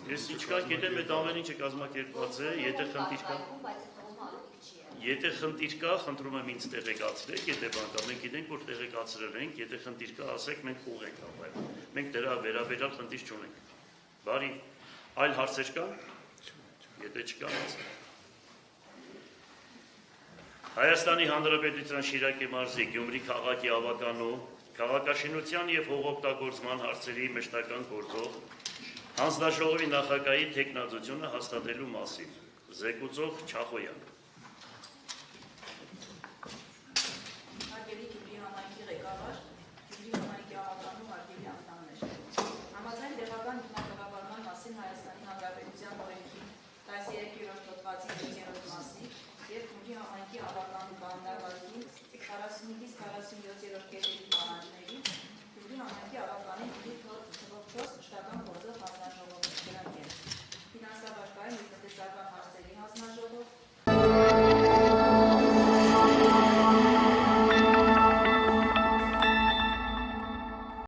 Ես ինչքան գիտեմ, այդ ամեն ինչը կազմակերպված է, եթե խնդիր կա, խնդրում եմ ինձ տեղեկացրեք, եթե բան կա, մենք գիտենք, որ տեղեկացրել ենք, եթե խնդիր կա, ասեք, մենք ուղ ենք ապել, մենք դրա վերաբերյալ խնդիր չունենք, բարի, այլ հարցեր կան, եթե չկան, ասեք։ Հայաստանի Հանրապետության Շիրակի մարզի Գյումրի քաղաքի ավականու քաղաքաշինության և հողօգտագործման հարցերի մշտական գործող հանձնաժողովի նախագահի թեկնածությունը հաստատելու մասին զեկուցող Չախոյան։ Հարգելի Գյումրի համայնքի ղեկավար, Գյումրի համայնքի ավականու հարգելի անդամներ։ Համաձայն տեղական բնակավարման մասին Հայաստանի Հանրապետության օրենքի 13-րդ հոդվածի 6-րդ մասի և Գյումրի համայնքի ավականու բաննավարկի 45-ից 47-րդ կետերի